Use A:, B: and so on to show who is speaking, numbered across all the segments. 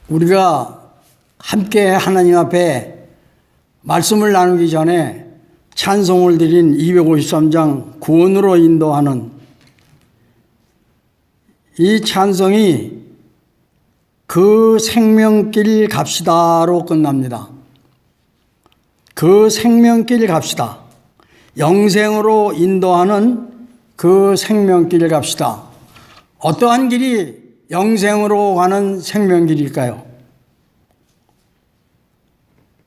A: 우리가 함께 하나님 앞에 말씀을 나누기 전에 찬송을 드린 253장 구원으로 인도하는 이 찬송이 그 생명길 갑시다로 끝납니다. 그 생명길 갑시다. 영생으로 인도하는 그 생명길 갑시다. 어떠한 길이 영생으로 가는 생명길일까요?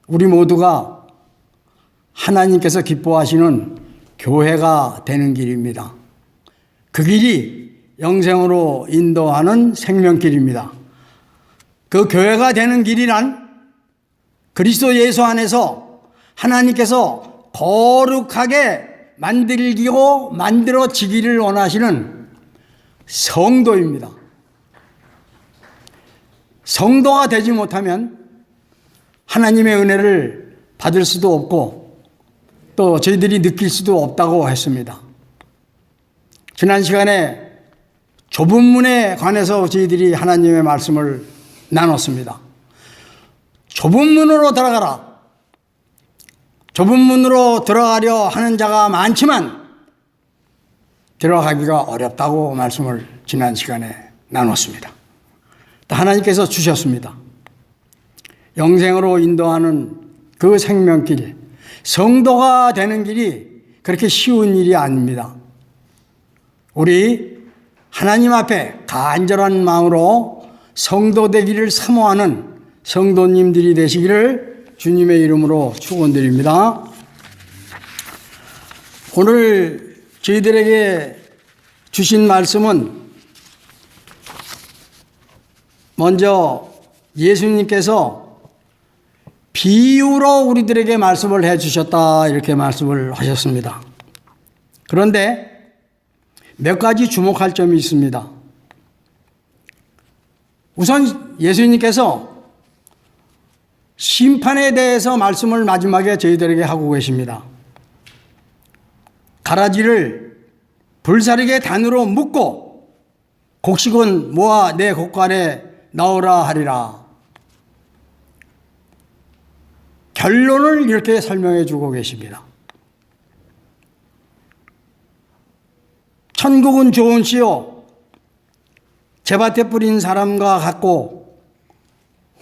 A: 우리 모두가 하나님께서 기뻐하시는 교회가 되는 길입니다. 그 길이 영생으로 인도하는 생명길입니다. 그 교회가 되는 길이란 그리스도 예수 안에서 하나님께서 거룩하게 만들기고 만들어지기를 원하시는 성도입니다. 성도가 되지 못하면 하나님의 은혜를 받을 수도 없고 또 저희들이 느낄 수도 없다고 했습니다. 지난 시간에 좁은 문에 관해서 저희들이 하나님의 말씀을 나눴습니다. 좁은 문으로 들어가라. 좁은 문으로 들어가려 하는 자가 많지만 들어가기가 어렵다고 말씀을 지난 시간에 나눴습니다. 하나님께서 주셨습니다. 영생으로 인도하는 그 생명길, 성도가 되는 길이 그렇게 쉬운 일이 아닙니다. 우리 하나님 앞에 간절한 마음으로 성도 되기를 사모하는 성도님들이 되시기를 주님의 이름으로 축원드립니다. 오늘 저희들에게 주신 말씀은 먼저 예수님께서 비유로 우리들에게 말씀을 해주셨다 이렇게 말씀을 하셨습니다. 그런데 몇 가지 주목할 점이 있습니다. 우선 예수님께서 심판에 대해서 말씀을 마지막에 저희들에게 하고 계십니다. 가라지를 불사르게 단으로 묶고 곡식은 모아 내 곡간에 넣으라 하리라. 결론을 이렇게 설명해 주고 계십니다. 천국은 좋은 씨요 제밭에 뿌린 사람과 같고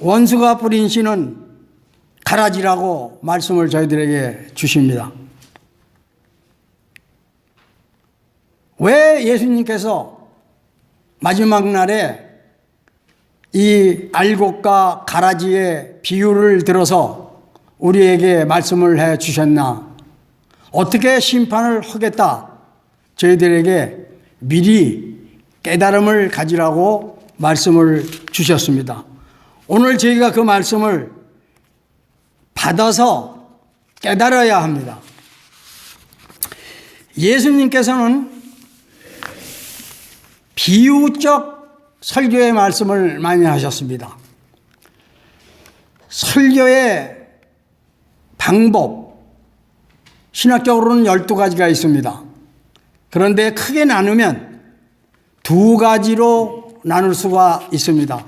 A: 원수가 뿌린 씨는 가라지라고 말씀을 저희들에게 주십니다. 왜 예수님께서 마지막 날에 이 알곡과 가라지의 비유를 들어서 우리에게 말씀을 해 주셨나? 어떻게 심판을 하겠다? 저희들에게 미리 깨달음을 가지라고 말씀을 주셨습니다. 오늘 저희가 그 말씀을 받아서 깨달아야 합니다. 예수님께서는 비유적 설교의 말씀을 많이 하셨습니다. 설교의 방법, 신학적으로는 12가지가 있습니다. 그런데 크게 나누면 2가지로 나눌 수가 있습니다.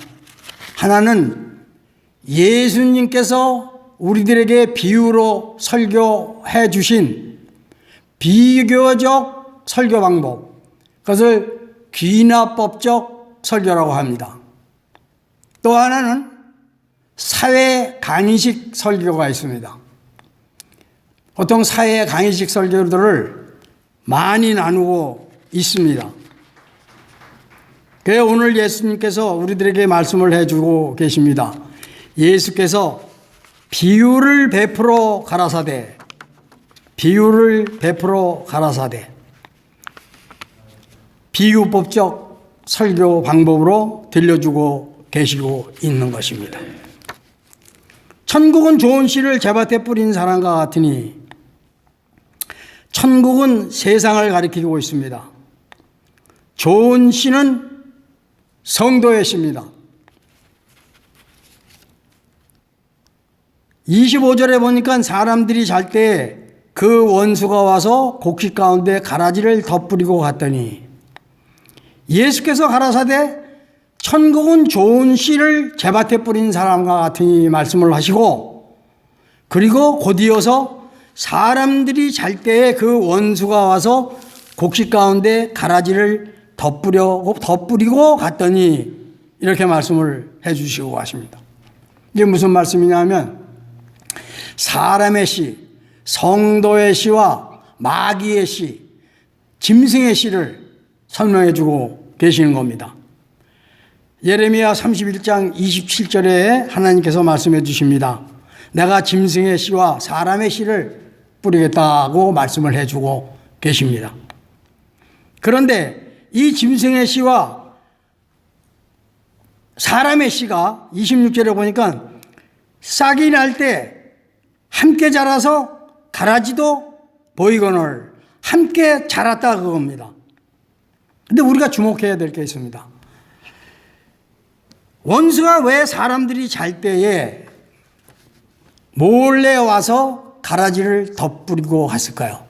A: 하나는 예수님께서 우리들에게 비유로 설교해 주신 비교적 설교 방법, 그것을 귀납법적 설교라고 합니다. 또 하나는 사회 강의식 설교가 있습니다. 보통 사회 강의식 설교들을 많이 나누고 있습니다. 그래서 오늘 예수님께서 우리들에게 말씀을 해주고 계십니다. 예수께서 비유를 베풀어 가라사대, 비유를 베풀어 가라사대, 비유법적 설교 방법으로 들려주고 계시고 있는 것입니다. 천국은 좋은 씨를 제밭에 뿌린 사람과 같으니 천국은 세상을 가리키고 있습니다. 좋은 씨는 성도의 씨입니다. 25절에 보니까 사람들이 잘 때 그 원수가 와서 곡식 가운데 가라지를 덧뿌리고 갔더니 예수께서 가라사대 천국은 좋은 씨를 제밭에 뿌린 사람과 같으니 말씀을 하시고, 그리고 곧이어서 사람들이 잘 때에 그 원수가 와서 곡식 가운데 가라지를 덧뿌리고 갔더니 이렇게 말씀을 해 주시고 가십니다. 이게 무슨 말씀이냐면 사람의 씨, 성도의 씨와 마귀의 씨, 짐승의 씨를 설명해 주고 계시는 겁니다. 예레미야 31장 27절에 하나님께서 말씀해 주십니다. 내가 짐승의 씨와 사람의 씨를 뿌리겠다고 말씀을 해주고 계십니다. 그런데 이 짐승의 씨와 사람의 씨가 26절에 보니까 싹이 날 때 함께 자라서 가라지도 보이거늘 함께 자랐다 그겁니다. 근데 우리가 주목해야 될 게 있습니다. 원수가 왜 사람들이 잘 때에 몰래 와서 가라지를 덧뿌리고 갔을까요?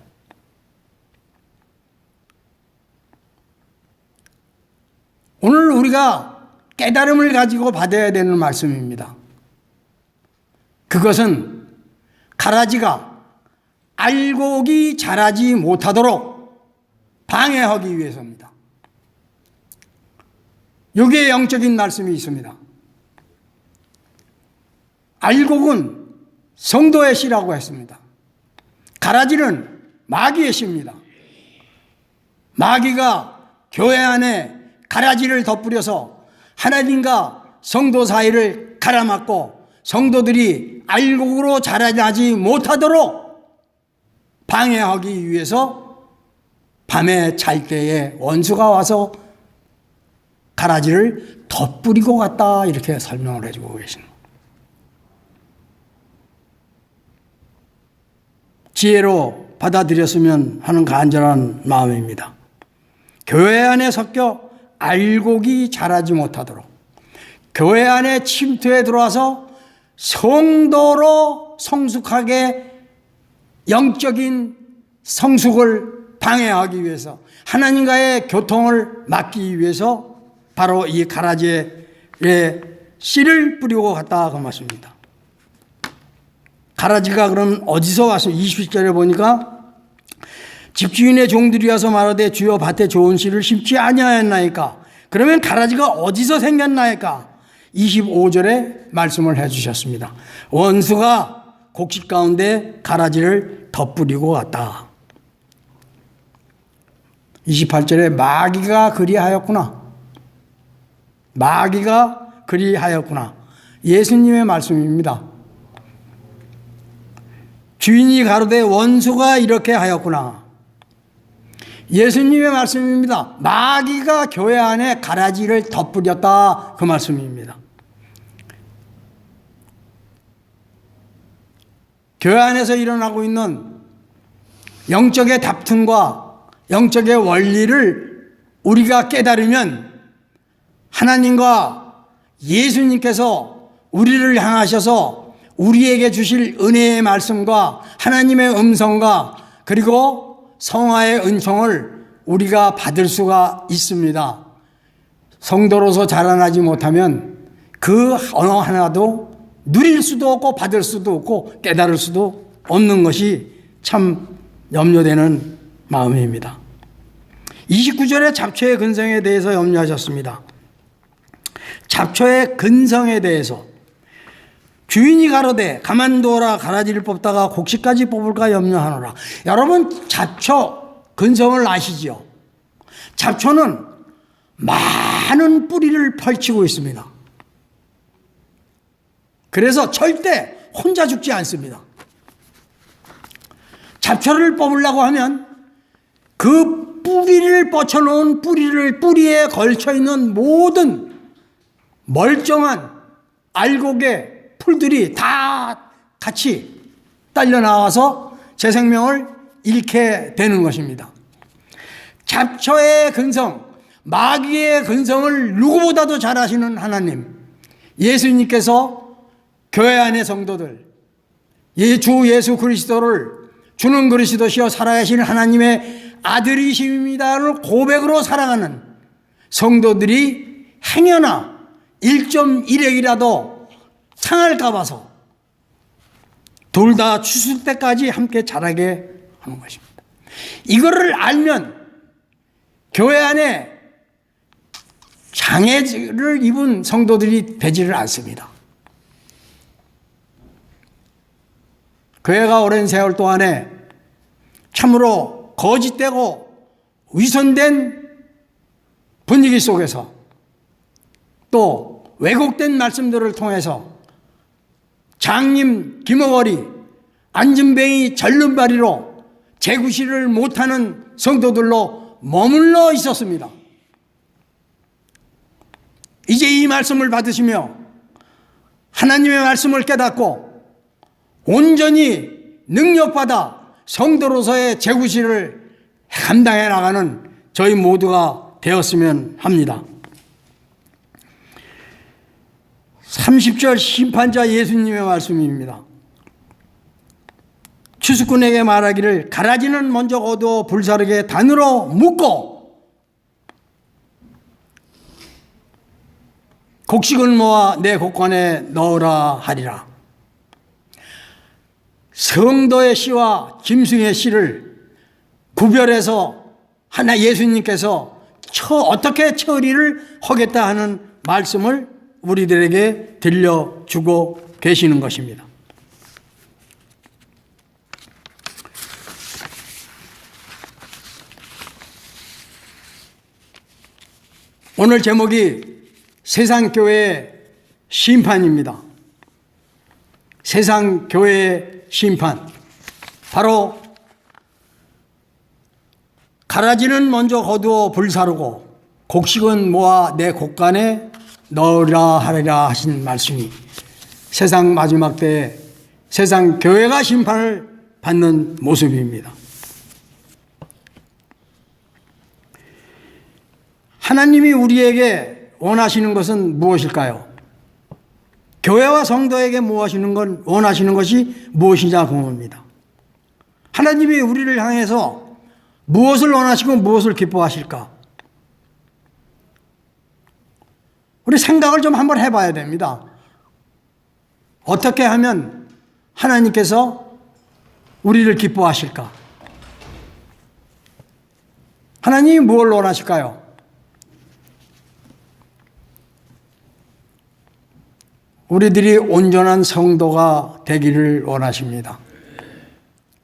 A: 오늘 우리가 깨달음을 가지고 받아야 되는 말씀입니다. 그것은 가라지가 알곡이 자라지 못하도록 방해하기 위해서입니다. 여기에 영적인 말씀이 있습니다. 알곡은 성도의 씨라고 했습니다. 가라지는 마귀의 씨입니다. 마귀가 교회 안에 가라지를 덧뿌려서 하나님과 성도 사이를 가라막고 성도들이 알곡으로 자라나지 못하도록 방해하기 위해서 밤에 잘 때에 원수가 와서 가라지를 덧뿌리고 갔다 이렇게 설명을 해주고 계십니다. 지혜로 받아들였으면 하는 간절한 마음입니다. 교회 안에 섞여 알곡이 자라지 못하도록 교회 안에 침투해 들어와서 성도로 성숙하게 영적인 성숙을 방해하기 위해서 하나님과의 교통을 막기 위해서 바로 이 가라지에 씨를 뿌리고 갔다 그 말씀입니다. 가라지가 그럼 어디서 와서 20절에 보니까 집주인의 종들이 와서 말하되 주여 밭에 좋은 씨를 심지 아니하였나이까. 그러면 가라지가 어디서 생겼나이까. 25절에 말씀을 해주셨습니다. 원수가 곡식 가운데 가라지를 덧뿌리고 갔다. 28절에 마귀가 그리하였구나. 마귀가 그리하였구나. 예수님의 말씀입니다. 주인이 가로되 원수가 이렇게 하였구나. 예수님의 말씀입니다. 마귀가 교회 안에 가라지를 덧뿌렸다 그 말씀입니다. 교회 안에서 일어나고 있는 영적의 다툼과 영적의 원리를 우리가 깨달으면 하나님과 예수님께서 우리를 향하셔서 우리에게 주실 은혜의 말씀과 하나님의 음성과 그리고 성화의 은총을 우리가 받을 수가 있습니다. 성도로서 자라나지 못하면 그 어느 하나도 누릴 수도 없고 받을 수도 없고 깨달을 수도 없는 것이 참 염려되는 마음입니다. 29절에 잡초의 근성에 대해서 염려하셨습니다. 잡초의 근성에 대해서 주인이 가로되 가만두어라 가라지를 뽑다가 곡식까지 뽑을까 염려하노라. 여러분 잡초 근성을 아시죠? 잡초는 많은 뿌리를 펼치고 있습니다. 그래서 절대 혼자 죽지 않습니다. 잡초를 뽑으려고 하면 그 뿌리를 뻗쳐놓은 뿌리에 걸쳐있는 모든 멀쩡한 알곡의 풀들이 다 같이 딸려 나와서 제 생명을 잃게 되는 것입니다. 잡초의 근성, 마귀의 근성을 누구보다도 잘 아시는 하나님, 예수님께서 교회 안의 성도들, 주 예수 그리스도를 주는 그리스도시여 살아계신 하나님의 아들이심이다를 고백으로 살아가는 성도들이 행여나 1.1핵이라도 상할까 봐서 둘 다 추수 때까지 함께 자라게 하는 것입니다. 이거를 알면 교회 안에 장애를 입은 성도들이 되지를 않습니다. 교회가 오랜 세월 동안에 참으로 거짓되고 위선된 분위기 속에서 또 왜곡된 말씀들을 통해서 장님 기머거리, 안진뱅이 절름발이로 재구실을 못하는 성도들로 머물러 있었습니다. 이제 이 말씀을 받으시며 하나님의 말씀을 깨닫고 온전히 능력받아 성도로서의 재구실을 감당해 나가는 저희 모두가 되었으면 합니다. 30절 심판자 예수님의 말씀입니다. 추수꾼에게 말하기를 가라지는 먼저 거두어 불사르게 단으로 묶고 곡식은 모아 내 곡간에 넣으라 하리라. 성도의 씨와 짐승의 씨를 구별해서 하나 예수님께서 어떻게 처리를 하겠다 하는 말씀을 우리들에게 들려주고 계시는 것입니다. 오늘 제목이 세상교회의 심판입니다. 세상교회의 심판. 바로 가라지는 먼저 거두어 불사르고 곡식은 모아 내 곡간에 넣으라 하리라 하신 말씀이 세상 마지막 때에 세상 교회가 심판을 받는 모습입니다. 하나님이 우리에게 원하시는 것은 무엇일까요? 교회와 성도에게 원하시는 것이 무엇이냐 궁금합니다. 하나님이 우리를 향해서 무엇을 원하시고 무엇을 기뻐하실까? 우리 생각을 좀 한번 해봐야 됩니다. 어떻게 하면 하나님께서 우리를 기뻐하실까? 하나님이 무엇을 원하실까요? 우리들이 온전한 성도가 되기를 원하십니다.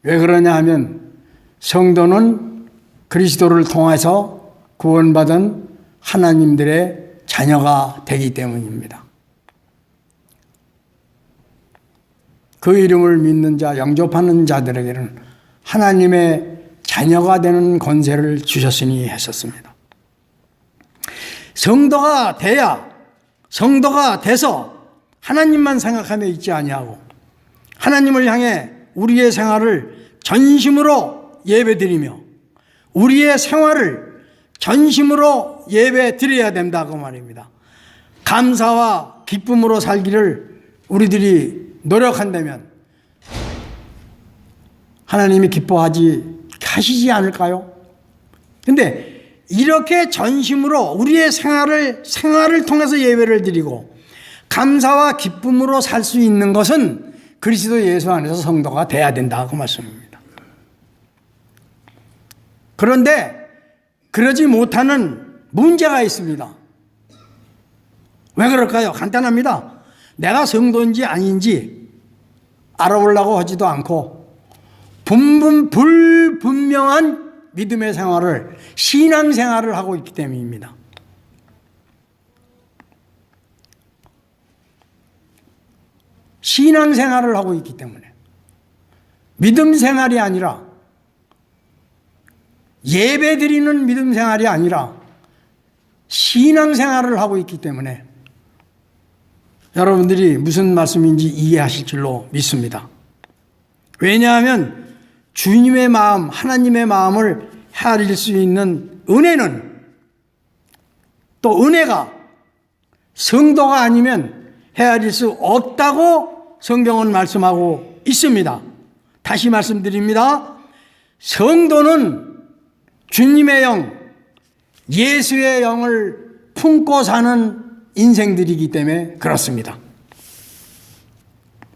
A: 왜 그러냐 하면 성도는 그리스도를 통해서 구원받은 하나님들의 자녀가 되기 때문입니다. 그 이름을 믿는 자, 영접하는 자들에게는 하나님의 자녀가 되는 권세를 주셨으니 했었습니다. 성도가 돼서 하나님만 생각하며 있지 아니하고 하나님을 향해 우리의 생활을 전심으로 예배드리며 우리의 생활을 전심으로 예배드려야 된다고 말입니다. 감사와 기쁨으로 살기를 우리들이 노력한다면 하나님이 기뻐하시지 않을까요? 근데 이렇게 전심으로 우리의 생활을 통해서 예배를 드리고 감사와 기쁨으로 살 수 있는 것은 그리스도 예수 안에서 성도가 돼야 된다고 말씀입니다. 그런데 그러지 못하는 문제가 있습니다. 왜 그럴까요? 간단합니다. 내가 성도인지 아닌지 알아보려고 하지도 않고 불분명한 믿음의 생활을, 신앙생활을 하고 있기 때문입니다. 신앙생활을 하고 있기 때문에 믿음생활이 아니라 예배드리는 믿음생활이 아니라 신앙생활을 하고 있기 때문에 여러분들이 무슨 말씀인지 이해하실 줄로 믿습니다. 왜냐하면 주님의 마음, 하나님의 마음을 헤아릴 수 있는 은혜는 또 은혜가 성도가 아니면 헤아릴 수 없다고 성경은 말씀하고 있습니다. 다시 말씀드립니다. 성도는 주님의 영, 예수의 영을 품고 사는 인생들이기 때문에 그렇습니다.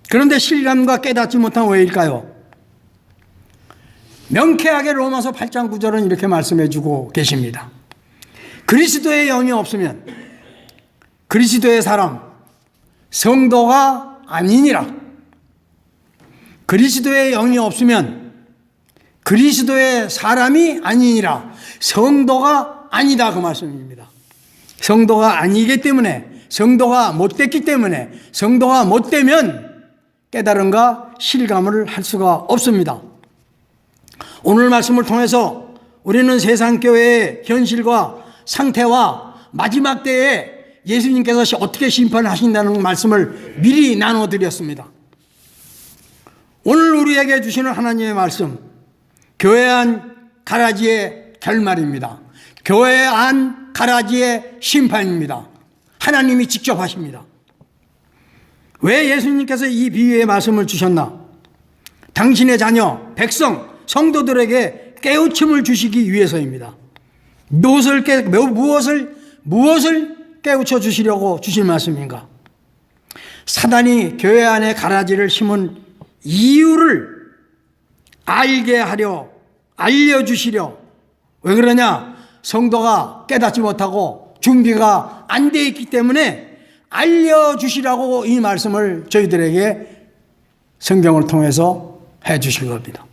A: 그런데 실감과 깨닫지 못한 왜일까요? 명쾌하게 로마서 8장 9절은 이렇게 말씀해 주고 계십니다. 그리스도의 영이 없으면 그리스도의 사람, 성도가 아니니라. 그리스도의 영이 없으면 그리스도의 사람이 아니니라. 성도가 아니다, 그 말씀입니다. 성도가 아니기 때문에, 성도가 못됐기 때문에, 성도가 못되면 깨달음과 실감을 할 수가 없습니다. 오늘 말씀을 통해서 우리는 세상 교회의 현실과 상태와 마지막 때에 예수님께서 어떻게 심판하신다는 말씀을 미리 나눠드렸습니다. 오늘 우리에게 주시는 하나님의 말씀, 교회 안 가라지의 결말입니다. 교회 안 가라지의 심판입니다. 하나님이 직접 하십니다. 왜 예수님께서 이 비유의 말씀을 주셨나? 당신의 자녀, 백성, 성도들에게 깨우침을 주시기 위해서입니다. 무엇을 깨우쳐 주시려고 주신 말씀인가? 사단이 교회 안에 가라지를 심은 이유를 알게 하려, 알려주시려. 왜 그러냐? 성도가 깨닫지 못하고 준비가 안 돼 있기 때문에 알려주시라고 이 말씀을 저희들에게 성경을 통해서 해 주신 겁니다.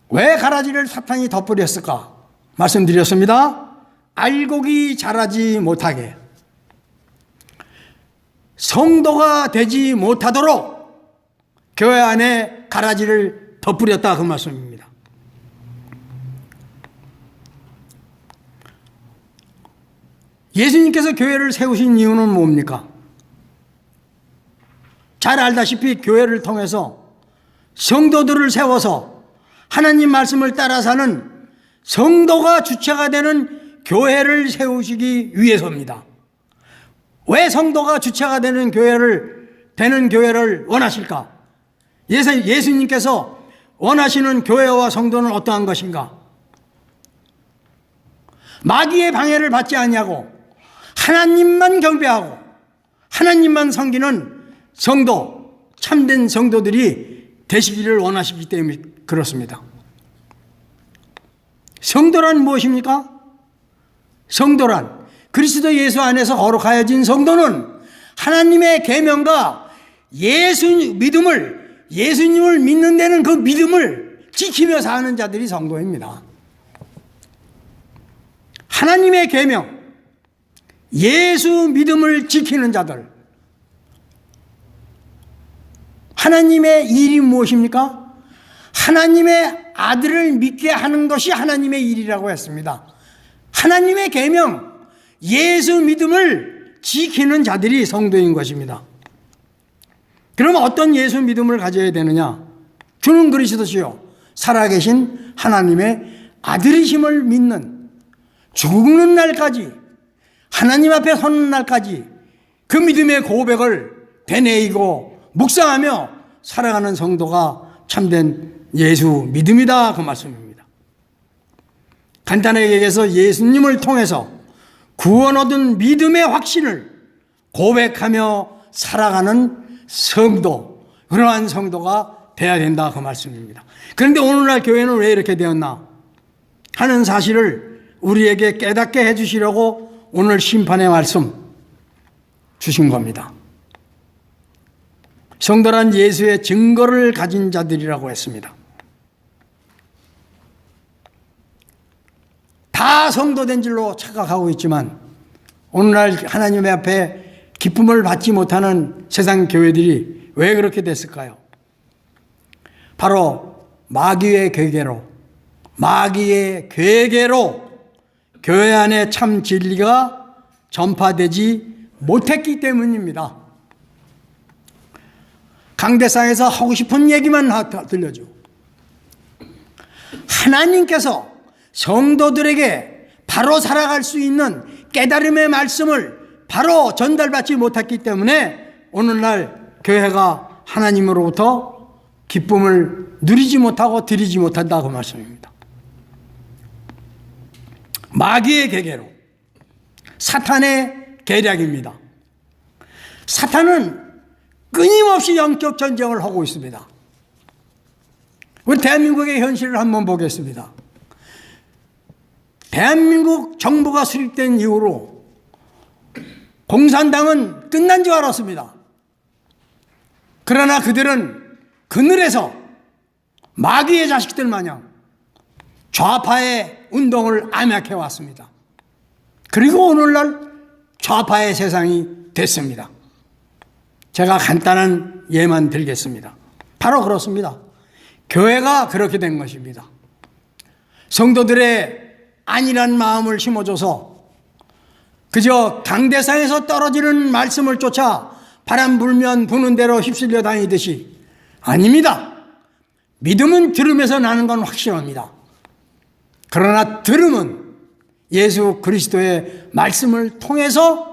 A: 왜 가라지를 사탄이 덮으렸을까? 말씀드렸습니다. 알곡이 자라지 못하게, 성도가 되지 못하도록 교회 안에 가라지를 덮으렸다, 그 말씀입니다. 예수님께서 교회를 세우신 이유는 뭡니까? 잘 알다시피 교회를 통해서 성도들을 세워서 하나님 말씀을 따라 사는 성도가 주체가 되는 교회를 세우시기 위해서입니다. 왜 성도가 주체가 되는 교회를 원하실까? 예수님께서 원하시는 교회와 성도는 어떠한 것인가? 마귀의 방해를 받지 아니하고 하나님만 경배하고 하나님만 섬기는 성도, 참된 성도들이 되시기를 원하시기 때문에 그렇습니다. 성도란 무엇입니까? 성도란 그리스도 예수 안에서 거룩하여진 성도는 하나님의 계명과 예수님을 믿는 데는 그 믿음을 지키며 사는 자들이 성도입니다. 하나님의 계명, 예수 믿음을 지키는 자들. 하나님의 일이 무엇입니까? 하나님의 아들을 믿게 하는 것이 하나님의 일이라고 했습니다. 하나님의 계명, 예수 믿음을 지키는 자들이 성도인 것입니다. 그러면 어떤 예수 믿음을 가져야 되느냐? 주는 그리스도시요 살아계신 하나님의 아들이심을 믿는, 죽는 날까지, 하나님 앞에 서는 날까지 그 믿음의 고백을 되뇌이고 묵상하며 살아가는 성도가 참된 예수 믿음이다, 그 말씀입니다. 간단하게 얘기해서 예수님을 통해서 구원 얻은 믿음의 확신을 고백하며 살아가는 성도, 그러한 성도가 돼야 된다, 그 말씀입니다. 그런데 오늘날 교회는 왜 이렇게 되었나 하는 사실을 우리에게 깨닫게 해주시려고 오늘 심판의 말씀 주신 겁니다. 성도란 예수의 증거를 가진 자들이라고 했습니다. 다 성도된 줄로 착각하고 있지만 오늘날 하나님의 앞에 기쁨을 받지 못하는 세상 교회들이 왜 그렇게 됐을까요? 바로 마귀의 괴계로 교회 안에 참 진리가 전파되지 못했기 때문입니다. 강대상에서 하고 싶은 얘기만 들려줘. 하나님께서 성도들에게 바로 살아갈 수 있는 깨달음의 말씀을 바로 전달받지 못했기 때문에 오늘날 교회가 하나님으로부터 기쁨을 누리지 못하고 드리지 못한다, 그 말씀입니다. 마귀의 계계로, 사탄의 계략입니다. 사탄은 끊임없이 영적 전쟁을 하고 있습니다. 우리 대한민국의 현실을 한번 보겠습니다. 대한민국 정부가 수립된 이후로 공산당은 끝난 줄 알았습니다. 그러나 그들은 그늘에서 마귀의 자식들 마냥 좌파의 운동을 암약해 왔습니다. 그리고 오늘날 좌파의 세상이 됐습니다. 제가 간단한 예만 들겠습니다. 바로 그렇습니다. 교회가 그렇게 된 것입니다. 성도들의 안일한 마음을 심어줘서 그저 강대상에서 떨어지는 말씀을 쫓아 바람 불면 부는 대로 휩쓸려 다니듯이, 아닙니다. 믿음은 들음에서 나는 건 확실합니다. 그러나 들음은 예수 그리스도의 말씀을 통해서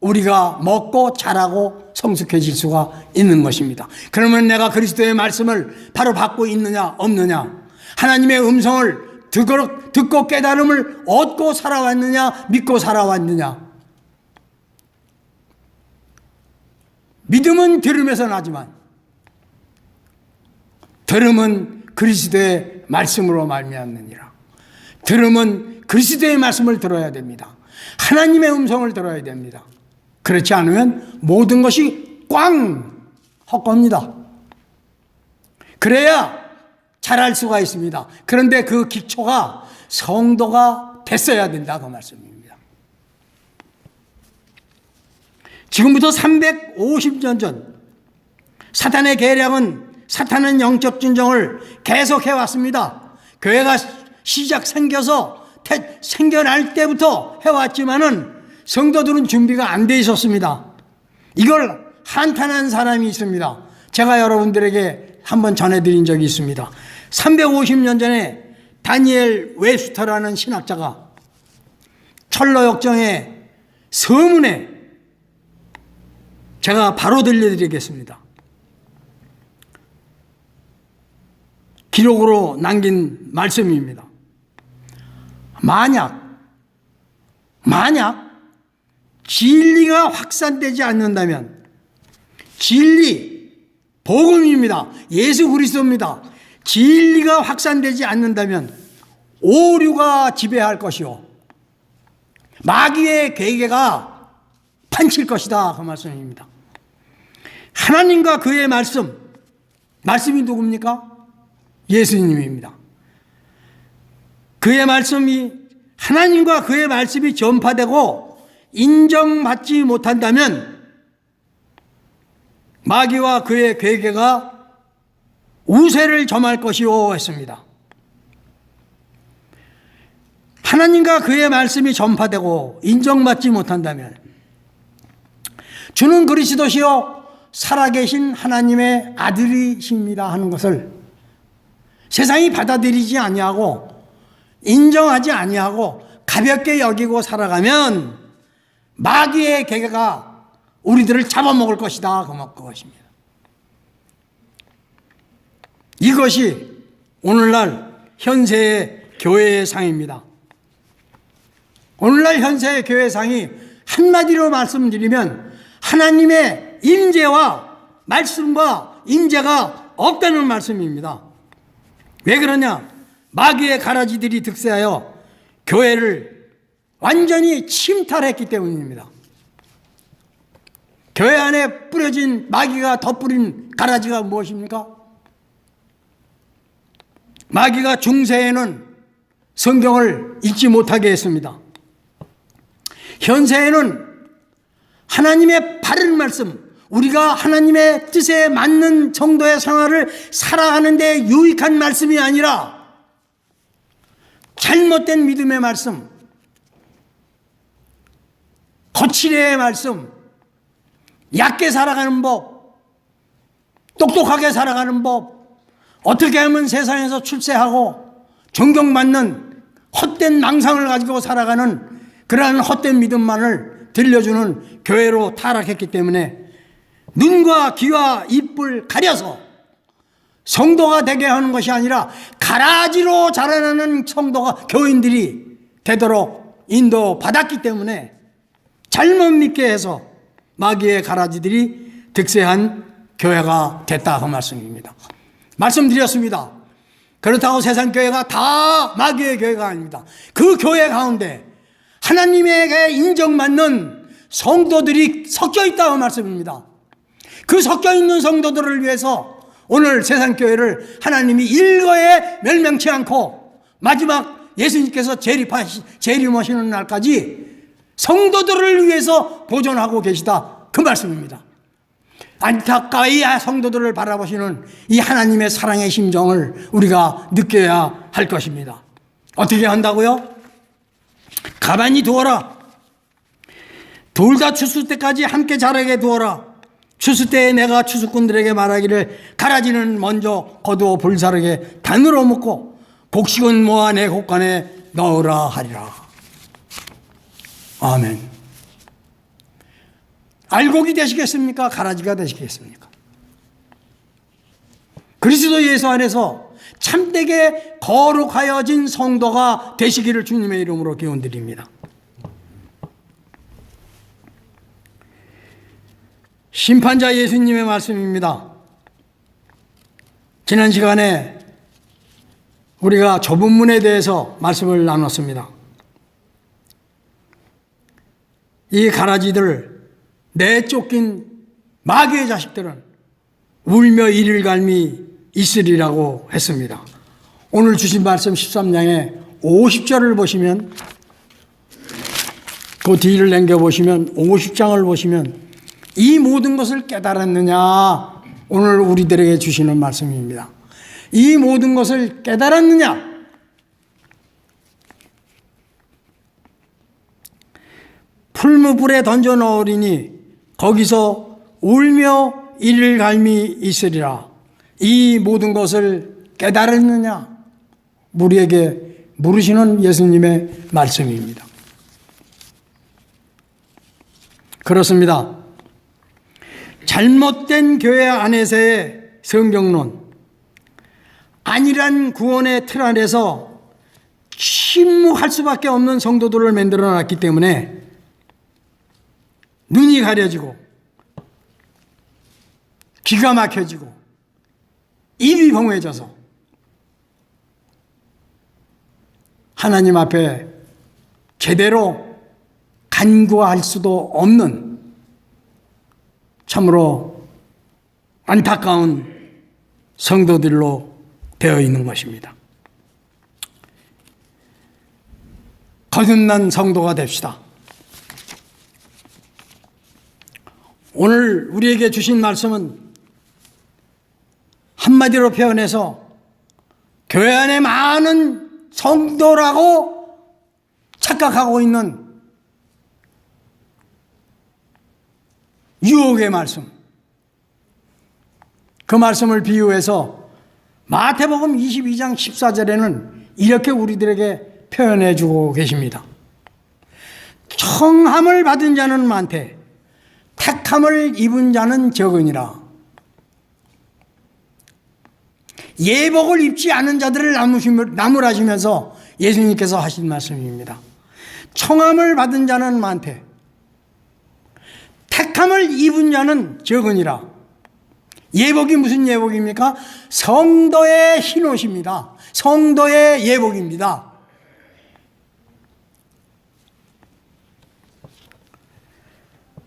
A: 우리가 먹고 자라고 성숙해질 수가 있는 것입니다. 그러면 내가 그리스도의 말씀을 바로 받고 있느냐 없느냐, 하나님의 음성을 듣고 깨달음을 얻고 살아왔느냐 믿고 살아왔느냐. 믿음은 들음에서 나지만 들음은 그리스도의 말씀으로 말미암느니라. 들음은 그리스도의 말씀을 들어야 됩니다. 하나님의 음성을 들어야 됩니다. 그렇지 않으면 모든 것이 꽝 헛겁니다. 그래야 잘할 수가 있습니다. 그런데 그 기초가 성도가 됐어야 된다, 그 말씀입니다. 지금부터 350년 전 사탄의 계략은, 사탄은 영적 진정을 계속해 왔습니다. 교회가 생겨날 때부터 해왔지만은 성도들은 준비가 안 돼 있었습니다. 이걸 한탄한 사람이 있습니다. 제가 여러분들에게 한번 전해드린 적이 있습니다. 350년 전에 다니엘 웹스터라는 신학자가 철로 역정의 서문에, 제가 바로 들려드리겠습니다. 기록으로 남긴 말씀입니다. 만약 진리가 확산되지 않는다면, 진리, 복음입니다. 예수 그리스도입니다. 진리가 확산되지 않는다면 오류가 지배할 것이요, 마귀의 계계가 판칠 것이다, 그 말씀입니다. 하나님과 그의 말씀이 누굽니까? 예수님입니다. 그의 말씀이, 하나님과 그의 말씀이 전파되고 인정받지 못한다면 마귀와 그의 계계가 우세를 점할 것이오 했습니다. 하나님과 그의 말씀이 전파되고 인정받지 못한다면 주는 그리스도시요 살아계신 하나님의 아들이십니다 하는 것을 세상이 받아들이지 아니하고 인정하지 아니하고 가볍게 여기고 살아가면 마귀의 계계가 우리들을 잡아먹을 것이다, 그것입니다. 이것이 오늘날 현세의 교회의 상입니다. 오늘날 현세의 교회의 상이 한마디로 말씀드리면 하나님의 임재와 말씀과 임재가 없다는 말씀입니다. 왜 그러냐? 마귀의 가라지들이 득세하여 교회를 완전히 침탈했기 때문입니다. 교회 안에 뿌려진 마귀가 덧뿌린 가라지가 무엇입니까? 마귀가 중세에는 성경을 읽지 못하게 했습니다. 현세에는 하나님의 바른 말씀, 우리가 하나님의 뜻에 맞는 정도의 생활을 살아가는 데 유익한 말씀이 아니라 잘못된 믿음의 말씀, 거칠의 말씀, 얕게 살아가는 법, 똑똑하게 살아가는 법, 어떻게 하면 세상에서 출세하고 존경받는 헛된 망상을 가지고 살아가는 그러한 헛된 믿음만을 들려주는 교회로 타락했기 때문에 눈과 귀와 입을 가려서 성도가 되게 하는 것이 아니라 가라지로 자라나는 성도가, 교인들이 되도록 인도받았기 때문에 잘못 믿게 해서 마귀의 가라지들이 득세한 교회가 됐다 그 말씀입니다. 말씀드렸습니다. 그렇다고 세상 교회가 다 마귀의 교회가 아닙니다. 그 교회 가운데 하나님에게 인정받는 성도들이 섞여 있다고 말씀입니다. 그 섞여 있는 성도들을 위해서 오늘 세상 교회를 하나님이 일거에 멸망치 않고 마지막 예수님께서 재림하시는 날까지 성도들을 위해서 보존하고 계시다 그 말씀입니다. 안타까이 성도들을 바라보시는 이 하나님의 사랑의 심정을 우리가 느껴야 할 것입니다. 어떻게 한다고요? 가만히 두어라. 둘 다 추수 때까지 함께 자라게 두어라. 추수 때에 내가 추수꾼들에게 말하기를 가라지는 먼저 거두어 불사르게 단으로 묶고 곡식은 모아 내 곡간에 넣으라 하리라. 아멘. 알곡이 되시겠습니까? 가라지가 되시겠습니까? 그리스도 예수 안에서 참되게 거룩하여진 성도가 되시기를 주님의 이름으로 기원드립니다. 심판자 예수님의 말씀입니다. 지난 시간에 우리가 좁은 문에 대해서 말씀을 나눴습니다. 이 가라지들, 내쫓긴 마귀의 자식들은 울며 이를 갈미 있으리라고 했습니다. 오늘 주신 말씀 13장의 50절을 보시면, 그 뒤를 남겨보시면 50장을 보시면 이 모든 것을 깨달았느냐, 오늘 우리들에게 주시는 말씀입니다. 이 모든 것을 깨달았느냐? 풀무불에 던져 넣으리니 거기서 울며 이를 갈미 있으리라. 이 모든 것을 깨달았느냐? 우리에게 물으시는 예수님의 말씀입니다. 그렇습니다. 잘못된 교회 안에서의 성경론, 안일한 구원의 틀 안에서 침묵할 수밖에 없는 성도들을 만들어 놨기 때문에 눈이 가려지고 귀가 막혀지고 입이 봉해져서 하나님 앞에 제대로 간구할 수도 없는 참으로 안타까운 성도들로 되어 있는 것입니다. 거듭난 성도가 됩시다. 오늘 우리에게 주신 말씀은 한마디로 표현해서 교회 안에 많은 성도라고 착각하고 있는 유혹의 말씀, 그 말씀을 비유해서 마태복음 22장 14절에는 이렇게 우리들에게 표현해 주고 계십니다. 청함을 받은 자는 많되 택함을 입은 자는 적으니라. 예복을 입지 않은 자들을 나무라시면서 예수님께서 하신 말씀입니다. 청함을 받은 자는 많되 택함을 입은 자는 적으니라. 예복이 무슨 예복입니까? 성도의 흰옷입니다. 성도의 예복입니다.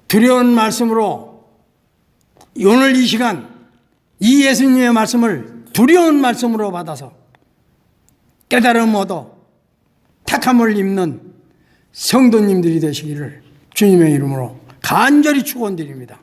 A: 두려운 말씀으로 오늘 이 시간 이 예수님의 말씀을 두려운 말씀으로 받아서 깨달음 얻어 택함을 입는 성도님들이 되시기를 주님의 이름으로 간절히 축원드립니다.